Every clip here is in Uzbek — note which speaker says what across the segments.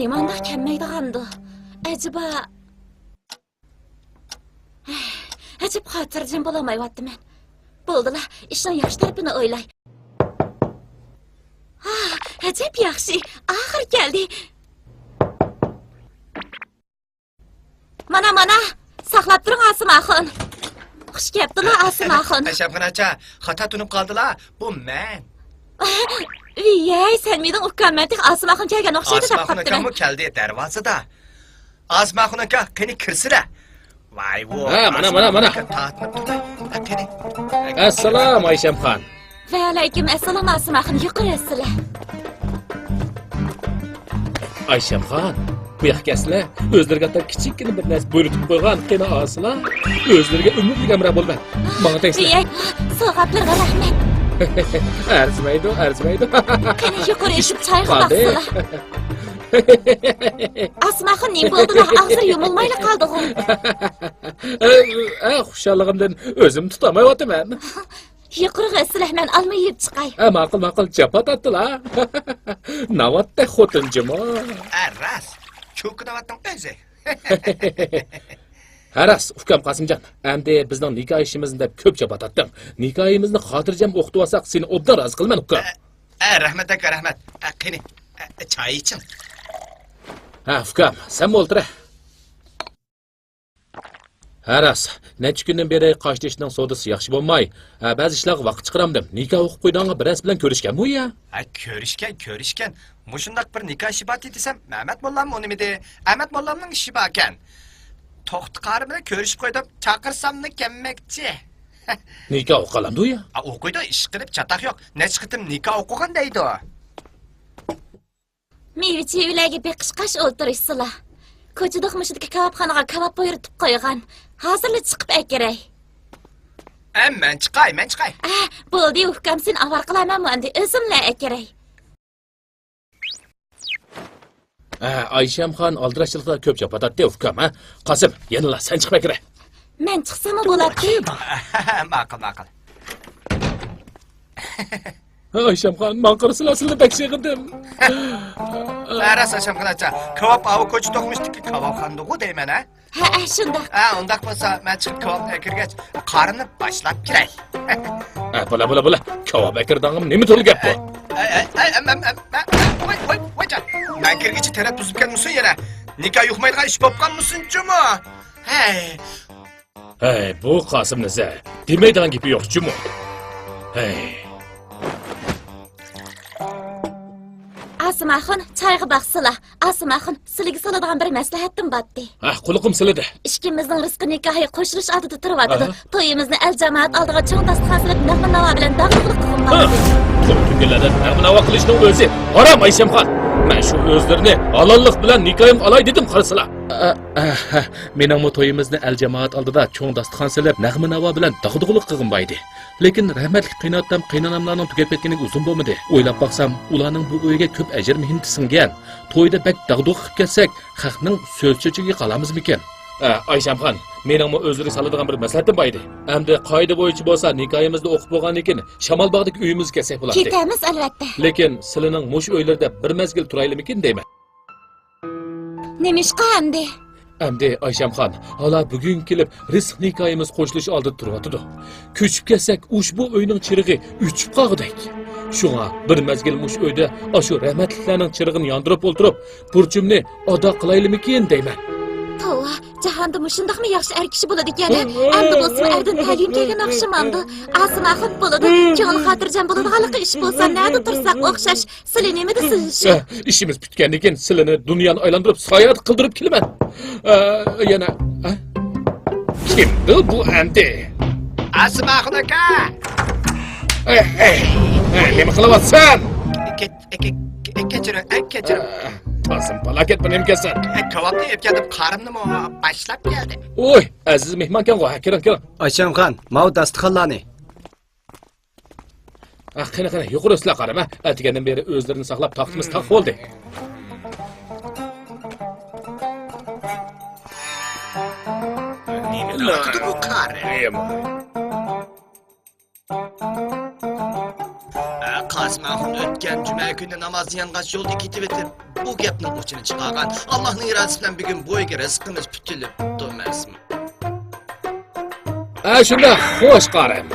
Speaker 1: limanda kelmeydigandı. Acaba... Acaba hatırcım bulamayvatdım ben. Buldular, işin yaş tarafını oylay. Acaba yaxşı, ahır geldi. Mana, saklap durun Asım Axın. Hoş geldin Asım Axın.
Speaker 2: Şapkın aça, hata tunup kaldılar. Bu men.
Speaker 1: Yey, sen miydin ukkamettik Asım Axın kelgen oxşaydı
Speaker 2: Asım
Speaker 1: tap
Speaker 2: Axın
Speaker 1: kaptı ben.
Speaker 2: mı geldi dervazada? Asım Axın keni kırsıra. Vay bu.
Speaker 3: Mana.
Speaker 2: Taatınıp tutay. Keni.
Speaker 3: Assalomu Ayshamxon.
Speaker 1: Ve aleyküm esselam Asım Axın, yuqur essile.
Speaker 3: Ayshamxon, bu yaxkasizlar o'zlariga atab kichikgina bir narsa buyurtib qo'ygan qina aslar o'zlariga umidli amra bo'lman. Menga tegsizlar.
Speaker 1: Yey, so'g'atlarga rahmet.
Speaker 3: Arzimaydi.
Speaker 1: Qani yuqur eshib chayga baqsila. Asım Axın ne bo'ldi? Ağzı yumulmayla qaldı.
Speaker 3: Xushalligimdan o'zim tutamayapman.
Speaker 1: Yuqur essile, men alma yeb chiqay.
Speaker 3: Ma'qul, chapa tatdilar. Navotda xotinjimo.
Speaker 2: Ras. Cho'kinavatning o'zi.
Speaker 3: Haras, ukam Qosimjon. Endi bizning nikoh ishimizni deb ko'p chapatatdim. Nikohimizni xotirjam o'qitib olsak, seni obdan rozi qilman, ukam.
Speaker 2: Rahmat aka, rahmat. Qani, choy iching.
Speaker 3: Ukam, sen o'ltira. Haras, necha kundan beri qo'shnishning savdosi yaxshi bo'lmay, ba'zi ishlarga vaqt chiqaramdim. Nikoh o'qib qo'yganga biroz bilan ko'rishganmi ya?
Speaker 2: Ko'rishgan. Mushundaq bir nikoh ishi bor desam, Mehmet mollam unimidi. Ahmet mollamning ishi bor ekan. To'xti qari bilan ko'rishib qo'ydim. Chaqirsamni kelmoqchi.
Speaker 3: Nikoh o'qilamdi ya?
Speaker 2: O'qiydi, ish qilib chataq yo'q. Necha qitim nikoh o'qigan deydi.
Speaker 1: Mevchi uylagi beqishqash o'ltirishsila. Ko'chadaqmishidagi kabobxonaga kabob buyurtib qo'ygan. Hozirli chiqib akiray.
Speaker 2: Men chiqay.
Speaker 1: Bo'ldi, ukam sen avar qilaman endi o'zimla akiray.
Speaker 3: Ayshamxon aldirashchilikda ko'p chapatatdi, ukam, ha? Qosim, yanala sen chiqib akira.
Speaker 1: Men chiqsam bo'ladi.
Speaker 2: Ma'qul.
Speaker 3: Ayshamxon, men qarasilasini bakshig'idim.
Speaker 2: Aras Ayshamxon acha, kabob avi ko'cha to'qmishdiki kabobxonada deyman, ha?
Speaker 1: Ha, shundoq.
Speaker 2: Undaq bo'lsa, men chiqib kabob akirgach, qarini boshlab kiray.
Speaker 3: Bo'la. Kabob akirdangim nima to'g'ri gap bu?
Speaker 2: Voy. Men kirgichi taraf buzib kelmisin yana. Nikoh yuqmaydigan ish bo'lib qolmisin-chimi?
Speaker 3: Hey, bu Qosim niza. Demaydigan gapi yo'q-chimi? Hey.
Speaker 1: Asım Axın, çayga baqsila. Asım Axın, sizlarga soladigan bir maslahatim botdi.
Speaker 3: Quliqim siladi.
Speaker 1: Ishkimizning rizqi nikohi qo'shilish oldida turibdi. To'yimizni el jamoat oldiga cho'ng dasturxon silib naqd-navo bilan dag'liqlik qilib qo'ydi.
Speaker 3: To'ylardan naqd-navo qilishning o'zi harom Ayshamxon. Men shu o'zlarini halollik bilan nikohim olay dedim qarasizlar. Mening to'yimizni el jamoat oldida cho'ng dasturxon silib naqd-navo bilan dag'liqlik qilgan baydi. Lekin rahmatli qiynotam qiynanamlarning tugab ketganiga uzun bo'lmadi. O'ylab baqsam, ularning bu o'yiga ko'p ajr mehnat singan. To'yda bak dag'duq qilib ketsak, xalqning so'zchichiga qolamizmikan? Ayshamxon, mening o'zlari soladigan bir maslahatim bor edi. Endi qoida bo'yicha bo'lsa, nikohimizni o'qib bo'lgandan keyin Shamalbog'dagi uyimizga kelsak bo'ladi.
Speaker 1: Ketamiz albatta.
Speaker 3: Lekin sizlarning mush uylarda bir mezgil turaylikmikin deyman.
Speaker 1: Nemishqa endi?
Speaker 3: Endi Ayshamxon, hala bugun kelib rizq nikohimiz qo'shilish oldida turibdi. Ko'chib kelsak, ushbu uyning chirig'i o'chib qolg'udak. Shunga bir mezgil mush uyda ashu rahmatliklarning chirig'ini yondirib o'ltirib, burchimni ado qilaylikmikin deyman.
Speaker 1: Tova, jahonda mushundaqmi yaxshi er kishi bo'ladi ekan. Endi bo'lsa erdan ta'lim kelgan o'xshamamdi. Asım Axın bo'ladi. Ko'ngil xotirjam bo'ladiganligi ish bo'lsa, nada tursak o'xshash. Sizlar nima deysiz?
Speaker 3: İşimiz bitgandan keyin sizlarni dunyoni aylantirib sayohat qildirib kelaman. Yana kimdi bu endi?
Speaker 2: Asım Axın aka.
Speaker 3: Nima qilyapsan?
Speaker 2: Kechirim.
Speaker 3: Tosim falokat bilan emkasan.
Speaker 2: Kabobni yeb kelib, qarimni boshlab keldi.
Speaker 3: Oy, aziz mehmonkan qo'y, kiring.
Speaker 4: Ayshamxon, mau dasturxonlarni.
Speaker 3: Qani, yuqori sizlar qarama. Atgandan beri o'zlarini saqlab taxtimiz taq bo'ldi.
Speaker 2: Nima qildi bu qari? Qosim Axın o'tgan juma kuni namoz yang'ach yo'lda ketib o'tib, bu gapning uchini chiqargan. Allohning irodasi bilan bugun bo'yiga rizqimiz putilib to'masmi?
Speaker 3: Shunda xo'sh qarim.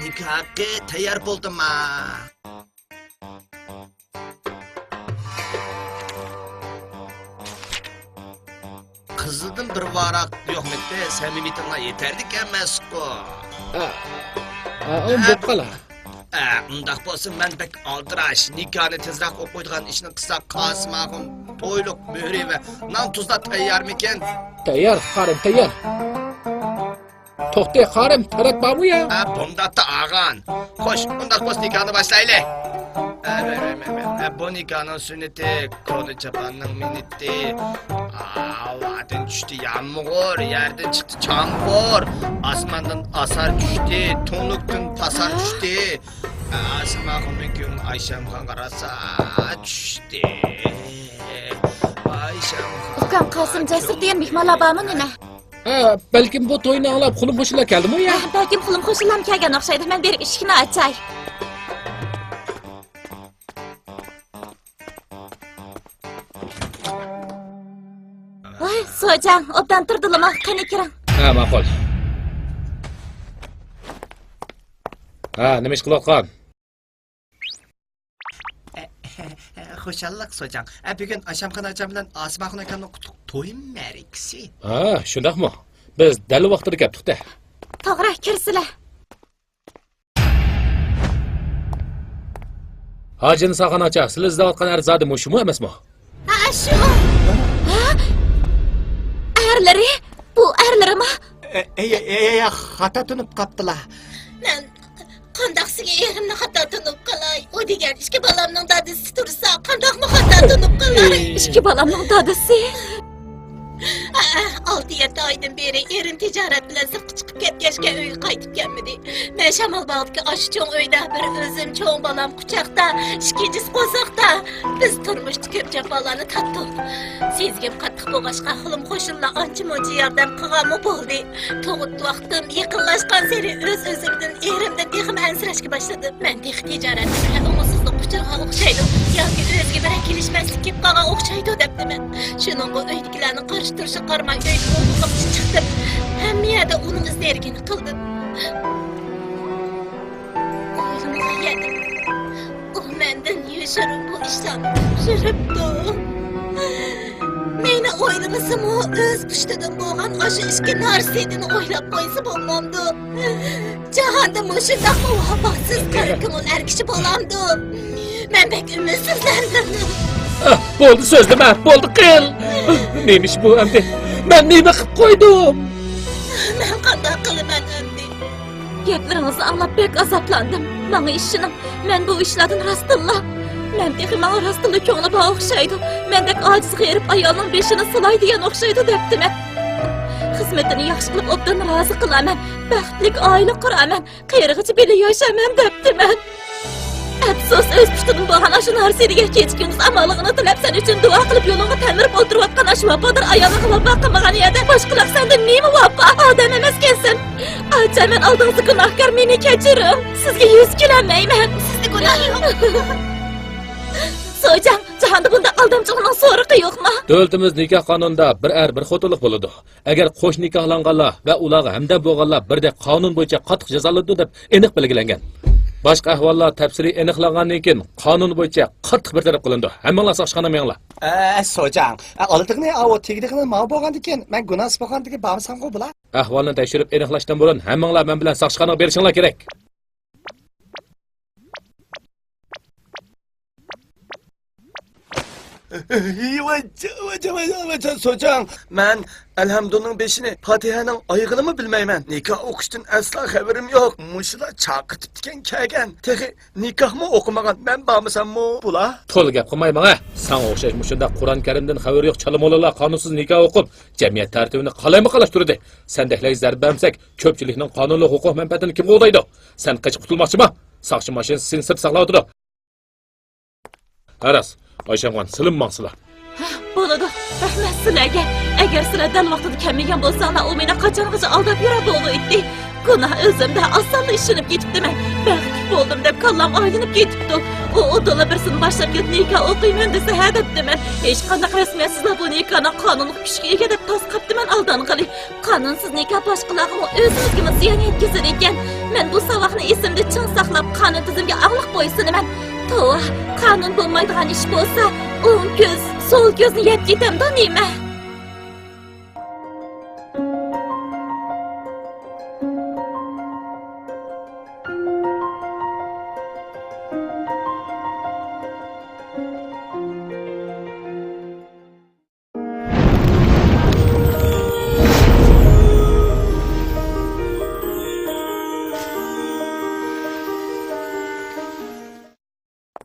Speaker 2: Nikohga tayyor bo'ldimmi? Qizildan bir varaq yo'qlikda samimiyatingga yetardik emas-ku.
Speaker 3: Bo'p qala.
Speaker 2: Undaq bo'lsa men bek aldirash, nikohni tezroq o'qib qo'ydigan ishni qilsa Qosimxon to'yliq mo'ri va non tuzda tayyormikan?
Speaker 3: Tayyor qarim, tayyor. To'xta qarim, tarat bormi ya?
Speaker 2: Bunda da ağan. Xo'sh, undaq bo'lsa nikohni boshlaylik. Bu nikohning sunnati, qo'li chapanning miniti. Havadan düştü yağmur, yerden çıktı çamur, asmandan asar düştü, tonluktan pasar düştü. Asmağın bir gün Ayşem Khan karasa düştü. Ayşem Khan...
Speaker 1: Ukam Qasım Jasur degan mehmonlar bormi nima?
Speaker 3: Balkim bu to'yni anglab qulim qo'shilib keldimi ya?
Speaker 1: Balkim qulim qo'shilib kelgan o'xshaydi. Men berib eshikni ochay. Voy, So'jan, obdan turdilimi? Qani kiring.
Speaker 3: Ma'qul. Nima ish qilayotgan?
Speaker 2: Xo'shallik So'jan. Bugun Ayşem Khan akam bilan Asma'xon akamning qutlug' to'y ma'rakasi.
Speaker 3: Shundaqmi? Biz dal vaqtida keldik-da.
Speaker 1: To'g'ri, kirsizlar.
Speaker 3: Hojini sog'an acha, sizlar izlayotgan arzodi mushumu emasmi?
Speaker 1: Shu. Erleri? Bu erlerimi?
Speaker 2: Xata tunib qaptilar.
Speaker 1: Men qandaqsiga erimni xato tunib qalay? O degan ikki balamning dadisi tursa, qandaqmi xato tunib qalay? Ikki balamning dadisi? 6-7 oydan beri erim tijorat bilan sirtqa chiqib ketgachga uyga qaytib kelmadi. Men Shamolbog'dagi osh cho'ng uyda bir o'zim cho'ng balam quchoqda, ikkinchisi qo'saqda. Biz turmushda ko'p jafolarni tatdik. Sezgim qattiq bo'lg'achqa xilim qo'shillar ancha-muncha yordam qilganmi bo'ldi. To'g'ri vaqtim yaqinlashgan sari o'z-o'zimdan erimdan texim ansirashga boshladim. Men tex tijorat bilan umutsizlik quchog'iga o'xshaydim. Yoki o'zga bir kelishmaslik kelib qolgan o'xshaydi debdiman. Shuningga uydagilarni qarshi qarmay uyga o'qib chiqdim. Hamma yerda uning izlarigini qildim. O'ylimga yedim. U mendan yashirib bu ishlarni yuribdi. Meni o'ylamasam o'z pushtidan bo'lgan o'sha ishga narsidini o'ylab qo'ysa bo'lmamdi. Jahonda mushundaq muhabbatsiz ko'ngil kishi bo'lamdi. Men bek umidsizlandim.
Speaker 3: Bo'ldi so'zlama, bo'ldi qil. Neymiş bu endi? Men nima qilib qo'ydim?
Speaker 1: Men qanday qilaman endi? Gaplaringizni anglab bek azoblandim. Menga ishinim, men bu ishlardan rastilla. Men texi menga rastilla ko'nglim o'xshaydi. Mendek ojiz g'erib ayolning beshini silay degan o'xshaydi debdim. Xizmatini yaxshi qilib obdan rozi qilaman. Baxtli oila quraman. Qayrig'icha beli yashaman debdim. Afsus, o'z pushtidan bo'lgan shu narsaga kechikimiz amalig'ini tilab sen uchun duo qilib yo'lingga tanirib o'tirayotgan shu vafodir ayolni vafo qilmagan edi. Boshqalar sendan nima vafo? Odam emaskansan. Acha men oldingizda gunohkor, meni kechiring. Sizga yuz kelmayman. Sizda gunoh yo'q. So'jan, jahonda bunda aldamchilikning so'rig'i yo'qmi?
Speaker 3: Davlatimiz nikoh qonunida bir bir xotinlik bo'ladi. Agar qo'sh nikohlanganlar va ularga hamdam bo'lganlar birdek qonun bo'yicha qattiq jazolanadi deb aniq belgilangan. Boshqa ahvollar tafsiliy aniqlangandan keyin qonun bo'yicha qattiq bartaraf qilindi. Hammanglar soqchixona menglar.
Speaker 4: So'jan, oldiqni avo tegdiqni ma bo'lgan ekan, men gunohsiz bo'lganligi borsamku bular.
Speaker 3: Ahvolni tekshirib aniqlashdan burun hammanglar men bilan soqchixonaga berishinglar kerak.
Speaker 2: So'jan, men Elhamdunning beshini, Fatiha'ning oyig'ini mi bilmayman. Nikoh o'qishdan asla xabarim yo'q. Mushlar chaqirtib tikan kelgan. Texi nikohmi o'qimagan men bormisammi bular?
Speaker 3: To'l gap qilmayman ha. Sen o'xshash mushunda Qur'on Karimdan xabar yo'q chalamolalar qonunsiz nikoh o'qib, jamiyat tartibini qalaymi-qalashtirdi. Sendeklar zarb bersak, ko'pchilikning qonunli huquq manfaatini kim qo'g'daydi? Sen qochib qutulmoqchimi? Soqchi mashinasi seni sir saqlaydi. Aras, Ayşemxon, silinmoqsizlar.
Speaker 1: Bo'ladi. Rahmat sizlarga. Agar sizlar dal vaqtida kelmagan bo'lsanglar, u meni qachongacha aldab yuradi o'g'li. Günah özümde asanla işinip ketipdimen. Baxtli boldum deb kallam aylanıp ketipdi. O odala birsini başlap ketip nikah okuyman dese ha depdimen. Hech qanday rasmiyatsizlar bu nikahni qonunlik kuchga ega deb tos qapdiman aldanqili. Qonunsiz nikah boshqalarga o'zimizga ziyon yetkazar ekan. Men bu saboqni esimda chin saqlab qonun tizimga aqliq bo'ysinaman. Tova, qonun bo'lmaydigan ish bo'lsa, o'ng ko'z, so'l ko'zni yeb ketamda nima?